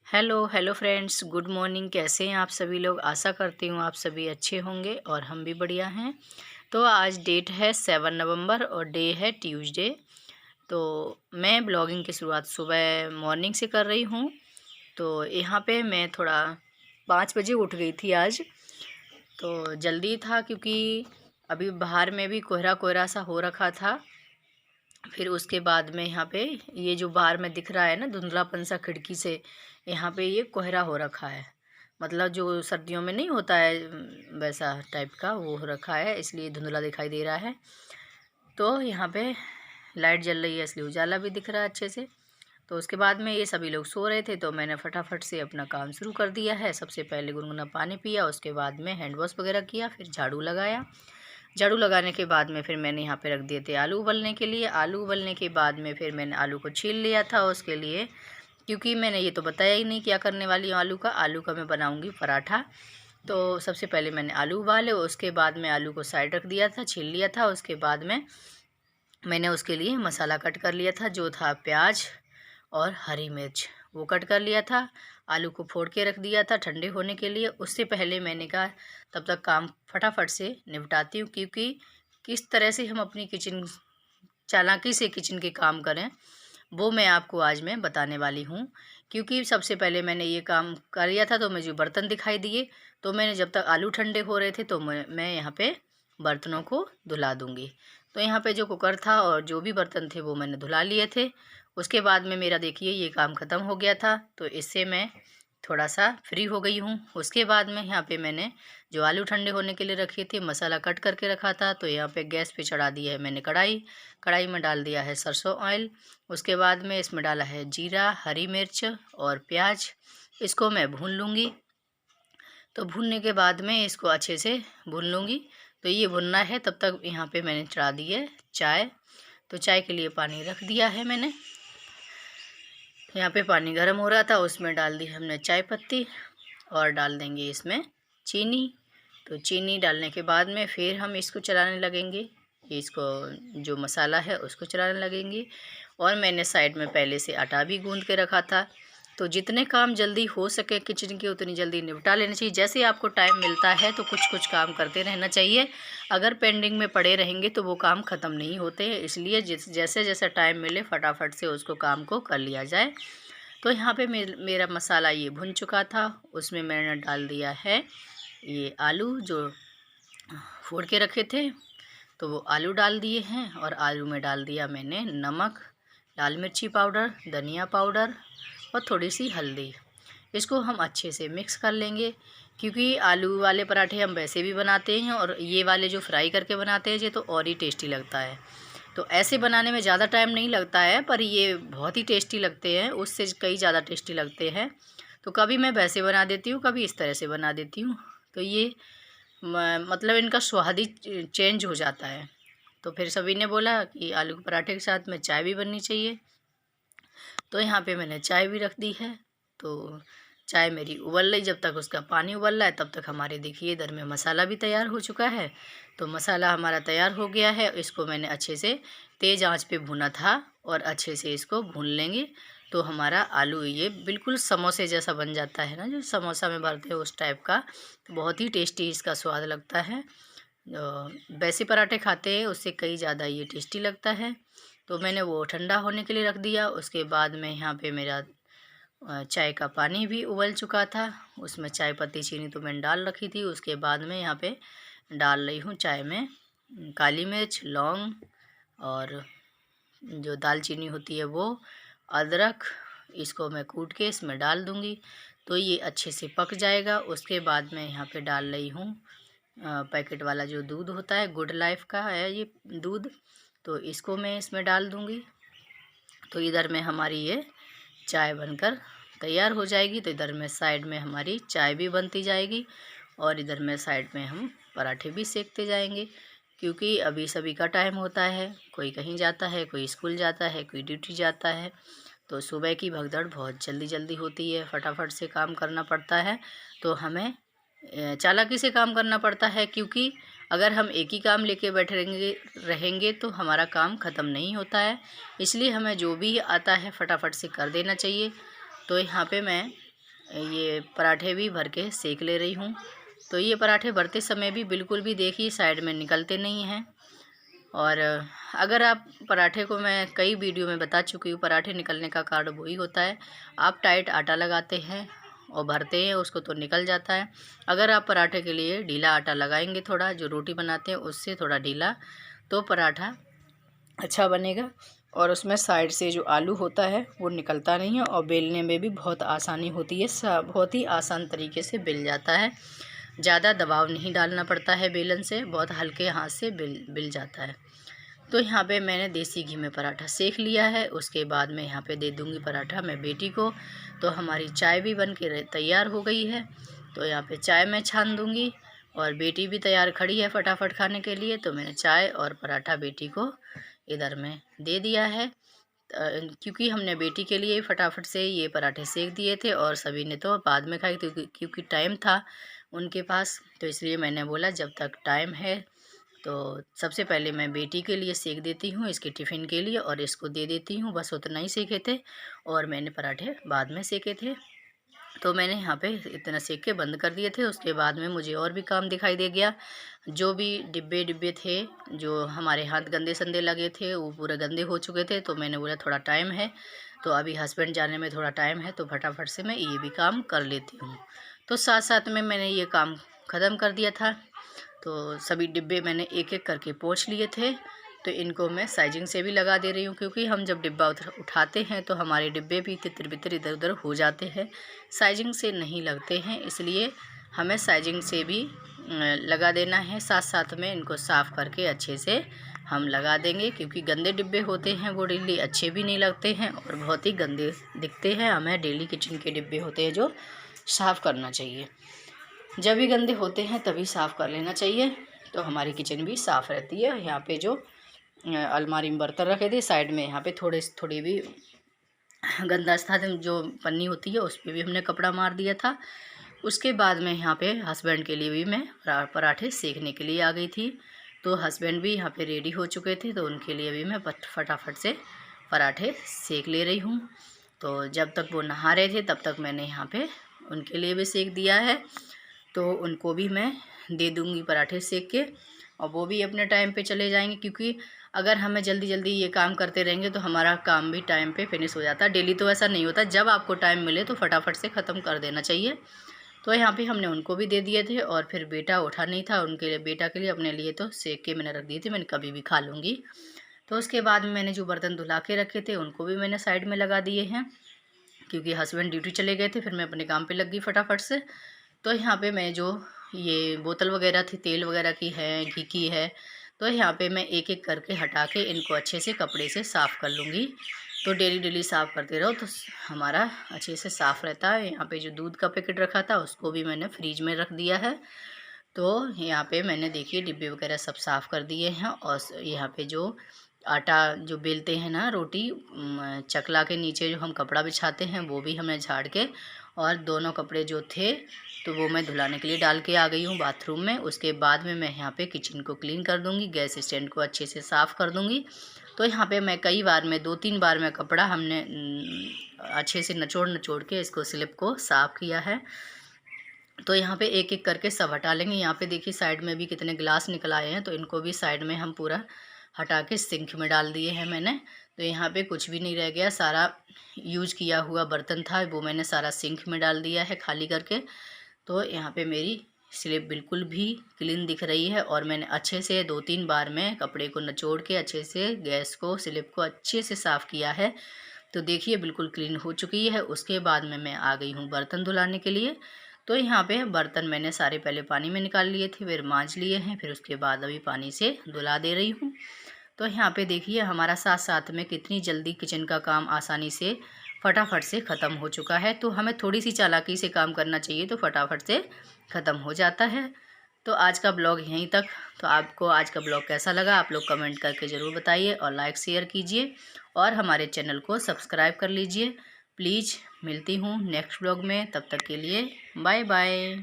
Hello hello friends, good morning. कैसे हैं आप सभी लोग? आशा करती हूँ आप सभी अच्छे होंगे और हम भी बढ़िया हैं। तो आज डेट है 7 नवंबर और डे है ट्यूसडे। तो मैं ब्लॉगिंग की शुरुआत सुबह मॉर्निंग से कर रही हूँ। तो यहाँ पे मैं थोड़ा 5 बजे उठ गई थी आज। तो जल्दी था क्योंकि अभी बाहर में भी कोहरा कोहरा सा हो रखा था। फिर उसके बाद में यहाँ पे ये जो बाहर में दिख रहा है ना, धुंधलापन सा खिड़की से, यहाँ पे ये कोहरा हो रखा है। मतलब जो सर्दियों में नहीं होता है वैसा टाइप का वो हो रखा है, इसलिए धुंधला दिखाई दे रहा है। तो यहाँ पे लाइट जल रही है इसलिए उजाला भी दिख रहा है अच्छे से। तो उसके बाद में ये सभी लोग सो रहे थे तो मैंने फटाफट से अपना काम शुरू कर दिया है। सबसे पहले गुनगुना पानी पिया, उसके बाद में हैंड वॉश वगैरह किया, फिर झाड़ू लगाया। झाड़ू लगाने के बाद में फिर मैंने यहाँ पे रख दिए थे आलू उबलने के लिए। आलू उबलने के बाद में फिर मैंने आलू को छील लिया था उसके लिए, क्योंकि मैंने ये तो बताया ही नहीं क्या करने वाली हूँ। आलू का मैं बनाऊँगी पराठा। तो सबसे पहले मैंने आलू उबाले, उसके बाद में आलू को साइड रख दिया था, छील लिया था। उसके बाद में मैंने उसके लिए मसाला कट कर लिया था, जो था प्याज और हरी मिर्च, वो कट कर लिया था। आलू को फोड़ के रख दिया था ठंडे होने के लिए। उससे पहले मैंने कहा तब तक काम फटाफट से निपटाती हूँ, क्योंकि किस तरह से हम अपनी किचन चालाकी से किचन के काम करें वो मैं आपको आज मैं बताने वाली हूँ। क्योंकि सबसे पहले मैंने ये काम कर लिया था तो मुझे बर्तन दिखाई दिए। तो मैंने जब तक आलू ठंडे हो रहे थे तो मैं यहाँ पे बर्तनों को धुला दूँगी। तो यहाँ पे जो कुकर था और जो भी बर्तन थे वो मैंने धुला लिए थे। उसके बाद में मेरा देखिए ये काम ख़त्म हो गया था, तो इससे मैं थोड़ा सा फ्री हो गई हूँ। उसके बाद में यहाँ पे मैंने जो आलू ठंडे होने के लिए रखे थे, मसाला कट करके रखा था, तो यहाँ पे गैस पे चढ़ा दिया है मैंने कढ़ाई। कढ़ाई में डाल दिया है सरसों ऑयल। उसके बाद में इसमें डाला है जीरा, हरी मिर्च और प्याज। इसको मैं भून लूँगी। तो भूनने के बाद में इसको अच्छे से भून लूँगी। तो ये भुनना है तब तक यहाँ पे मैंने चढ़ा दी है चाय। तो चाय के लिए पानी रख दिया है मैंने। यहाँ पे पानी गर्म हो रहा था, उसमें डाल दी हमने चाय पत्ती और डाल देंगे इसमें चीनी। तो चीनी डालने के बाद में फिर हम इसको चलाने लगेंगे, इसको जो मसाला है उसको चलाने लगेंगे। और मैंने साइड में पहले से आटा भी गूंद के रखा था। तो जितने काम जल्दी हो सके किचन के उतनी जल्दी निपटा लेना चाहिए। जैसे आपको टाइम मिलता है तो कुछ कुछ काम करते रहना चाहिए। अगर पेंडिंग में पड़े रहेंगे तो वो काम ख़त्म नहीं होते हैं, इसलिए जैसे जैसे टाइम मिले फटाफट से उसको काम को कर लिया जाए। तो यहाँ पे मेरा मसाला ये भुन चुका था। उसमें मैंने डाल दिया है ये आलू जो फोड़ के रखे थे, तो वो आलू डाल दिए हैं। और आलू में डाल दिया मैंने नमक, लाल मिर्ची पाउडर, धनिया पाउडर और थोड़ी सी हल्दी। इसको हम अच्छे से मिक्स कर लेंगे, क्योंकि आलू वाले पराठे हम वैसे भी बनाते हैं और ये वाले जो फ्राई करके बनाते हैं ये तो और ही टेस्टी लगता है। तो ऐसे बनाने में ज़्यादा टाइम नहीं लगता है, पर ये बहुत ही टेस्टी लगते हैं, उससे कई ज़्यादा टेस्टी लगते हैं। तो कभी मैं वैसे बना देती हूँ, कभी इस तरह से बना देती हूँ। तो ये मतलब इनका स्वाद ही चेंज हो जाता है। तो फिर सभी ने बोला कि आलू के पराठे के साथ में चाय भी बननी चाहिए। तो यहाँ पे मैंने चाय भी रख दी है। तो चाय मेरी उबल रही, जब तक उसका पानी उबल रहा है तब तक हमारे देखिए इधर में मसाला भी तैयार हो चुका है। तो मसाला हमारा तैयार हो गया है। इसको मैंने अच्छे से तेज़ आंच पे भुना था और अच्छे से इसको भून लेंगे। तो हमारा आलू ये बिल्कुल समोसे जैसा बन जाता है ना, जो समोसा में भरते हैं उस टाइप का। तो बहुत ही टेस्टी इसका स्वाद लगता है। वैसे पराठे खाते हैं उससे कई ज़्यादा ये टेस्टी लगता है। तो मैंने वो ठंडा होने के लिए रख दिया। उसके बाद में यहाँ पे मेरा चाय का पानी भी उबल चुका था। उसमें चाय पत्ती चीनी तो मैंने डाल रखी थी। उसके बाद में यहाँ पे डाल रही हूँ चाय में काली मिर्च, लौंग और जो दालचीनी होती है वो, अदरक, इसको मैं कूट के इसमें डाल दूँगी। तो ये अच्छे से पक जाएगा। उसके बाद मैं यहाँ पे डाल रही हूँ पैकेट वाला जो दूध होता है, गुड लाइफ का है ये दूध। तो इसको मैं इसमें डाल दूँगी। तो इधर में हमारी ये चाय बनकर तैयार हो जाएगी। तो इधर में साइड में हमारी चाय भी बनती जाएगी और इधर में साइड में हम पराठे भी सेकते जाएंगे, क्योंकि अभी सभी का टाइम होता है। कोई कहीं जाता है, कोई स्कूल जाता है, कोई ड्यूटी जाता है। तो सुबह की भगदड़ बहुत जल्दी जल्दी होती है, फटाफट से काम करना पड़ता है। तो हमें चालाकी से काम करना पड़ता है, क्योंकि अगर हम एक ही काम लेके बैठे रहेंगे तो हमारा काम ख़त्म नहीं होता है। इसलिए हमें जो भी आता है फटाफट से कर देना चाहिए। तो यहाँ पे मैं ये पराठे भी भर के सेक ले रही हूँ। तो ये पराठे भरते समय भी बिल्कुल भी देखिए साइड में निकलते नहीं हैं। और अगर आप पराठे को, मैं कई वीडियो में बता चुकी हूँ, पराठे निकलने का कारण वही होता है, आप टाइट आटा लगाते हैं और भरते हैं उसको तो निकल जाता है। अगर आप पराठे के लिए ढीला आटा लगाएंगे, थोड़ा जो रोटी बनाते हैं उससे थोड़ा ढीला, तो पराठा अच्छा बनेगा और उसमें साइड से जो आलू होता है वो निकलता नहीं है और बेलने में भी बहुत आसानी होती है। बहुत ही आसान तरीके से बेल जाता है, ज़्यादा दबाव नहीं डालना पड़ता है बेलन से, बहुत हल्के हाथ से बिल जाता है। तो यहाँ पे मैंने देसी घी में पराठा सेक लिया है। उसके बाद में यहाँ पे दे दूँगी पराठा मैं बेटी को। तो हमारी चाय भी बन के तैयार हो गई है। तो यहाँ पे चाय मैं छान दूँगी और बेटी भी तैयार खड़ी है फटाफट खाने के लिए। तो मैंने चाय और पराठा बेटी को इधर में दे दिया है, क्योंकि हमने बेटी के लिए फटाफट से ये पराठे सेक दिए थे और सभी ने तो बाद में खाई, क्योंकि टाइम था उनके पास। तो इसलिए मैंने बोला जब तक टाइम है तो सबसे पहले मैं बेटी के लिए सेक देती हूँ, इसके टिफ़िन के लिए, और इसको दे देती हूँ। बस उतना ही सेके थे और मैंने पराठे बाद में सेके थे। तो मैंने यहाँ पे इतना सेक के बंद कर दिए थे। उसके बाद में मुझे और भी काम दिखाई दे गया। जो भी डिब्बे थे, जो हमारे हाथ गंदे संदे लगे थे वो पूरे गंदे हो चुके थे। तो मैंने बोला थोड़ा टाइम है, तो अभी हस्बैंड जाने में थोड़ा टाइम है, तो फटाफट से मैं ये भी काम कर लेती हूँ। तो साथ साथ में मैंने ये काम ख़त्म कर दिया था। तो सभी डिब्बे मैंने एक एक करके पोंछ लिए थे। तो इनको मैं साइजिंग से भी लगा दे रही हूँ, क्योंकि हम जब डिब्बा उठाते हैं तो हमारे डिब्बे भी तितर बितर इधर उधर हो जाते हैं, साइजिंग से नहीं लगते हैं। इसलिए हमें साइजिंग से भी लगा देना है। साथ साथ में इनको साफ़ करके अच्छे से हम लगा देंगे, क्योंकि गंदे डिब्बे होते हैं वो डेली अच्छे भी नहीं लगते हैं और बहुत ही गंदे दिखते हैं। हमें डेली किचन के डिब्बे होते हैं जो साफ़ करना चाहिए। जब भी गंदे होते हैं तभी साफ़ कर लेना चाहिए, तो हमारी किचन भी साफ़ रहती है। यहाँ पे जो अलमारी में बर्तन रखे थे साइड में, यहाँ पे थोड़ी भी गंदा स्थान जो पन्नी होती है उस पर भी हमने कपड़ा मार दिया था। उसके बाद में यहाँ पे हस्बैंड के लिए भी मैं पराठे सेकने के लिए आ गई थी। तो हस्बैंड भी यहाँ पे रेडी हो चुके थे, तो उनके लिए भी मैं फटाफट से पराठे सेक ले रही हूँ। तो जब तक वो नहा रहे थे तब तक मैंने यहाँ पे उनके लिए भी सेक दिया है। तो उनको भी मैं दे दूँगी पराठे सेक के, और वो भी अपने टाइम पे चले जाएंगे, क्योंकि अगर हमें जल्दी जल्दी ये काम करते रहेंगे तो हमारा काम भी टाइम पे फिनिश हो जाता है। डेली तो ऐसा नहीं होता, जब आपको टाइम मिले तो फटाफट से ख़त्म कर देना चाहिए। तो यहाँ पे हमने उनको भी दे दिए थे, और फिर बेटा उठा नहीं था, उनके लिए, बेटा के लिए, अपने लिए तो सेक के मैंने रख दिए थे, मैंने कभी भी खा लूँगी। तो उसके बाद में मैंने जो बर्तन धुला के रखे थे उनको भी मैंने साइड में लगा दिए हैं, क्योंकि हस्बैंड ड्यूटी चले गए थे। फिर मैं अपने काम पे लग गई फटाफट से। तो यहाँ पे मैं जो ये बोतल वगैरह थी तेल वगैरह की है, घी की है, तो यहाँ पे मैं एक एक करके हटा के इनको अच्छे से कपड़े से साफ़ कर लूँगी। तो डेली साफ़ करते रहो तो हमारा अच्छे से साफ़ रहता है। यहाँ पे जो दूध का पैकेट रखा था उसको भी मैंने फ्रीज में रख दिया है। तो यहाँ पे मैंने देखिए डिब्बे वगैरह सब साफ़ कर दिए हैं। और यहाँ पे जो आटा जो बेलते हैं ना रोटी, चकला के नीचे जो हम कपड़ा बिछाते हैं वो भी हमने झाड़ के, और दोनों कपड़े जो थे तो वो मैं धुलाने के लिए डाल के आ गई हूँ बाथरूम में। उसके बाद में मैं यहाँ पे किचन को क्लीन कर दूँगी, गैस स्टैंड को अच्छे से साफ़ कर दूँगी। तो यहाँ पे मैं कई बार में 2-3 बार में कपड़ा हमने अच्छे से निचोड़ के इसको स्लिप को साफ़ किया है। तो यहाँ पे एक एक करके सब हटा लेंगे। यहाँ पे देखिए साइड में भी कितने गिलास निकल आए हैं, तो इनको भी साइड में हम पूरा हटा के सिंक में डाल दिए हैं मैंने। तो यहाँ पे कुछ भी नहीं रह गया, सारा यूज किया हुआ बर्तन था वो मैंने सारा सिंक में डाल दिया है खाली करके। तो यहाँ पे मेरी स्लिप बिल्कुल भी क्लीन दिख रही है, और मैंने अच्छे से 2-3 बार में कपड़े को निचोड़ के अच्छे से गैस को, स्लिप को अच्छे से साफ़ किया है। तो देखिए बिल्कुल क्लीन हो चुकी है। उसके बाद में मैं आ गई हूँ बर्तन धुलाने के लिए। तो यहाँ पे बर्तन मैंने सारे पहले पानी में निकाल लिए थे, फिर मांज लिए हैं, फिर उसके बाद अभी पानी से धुला दे रही हूँ। तो यहाँ पे देखिए हमारा साथ साथ में कितनी जल्दी किचन का काम आसानी से फटाफट से ख़त्म हो चुका है। तो हमें थोड़ी सी चालाकी से काम करना चाहिए तो फटाफट से ख़त्म हो जाता है। तो आज का ब्लॉग यहीं तक। तो आपको आज का ब्लॉग कैसा लगा आप लोग कमेंट करके ज़रूर बताइए, और लाइक शेयर कीजिए, और हमारे चैनल को सब्सक्राइब कर लीजिए प्लीज़। मिलती हूँ नेक्स्ट ब्लॉग में, तब तक के लिए बाय बाय।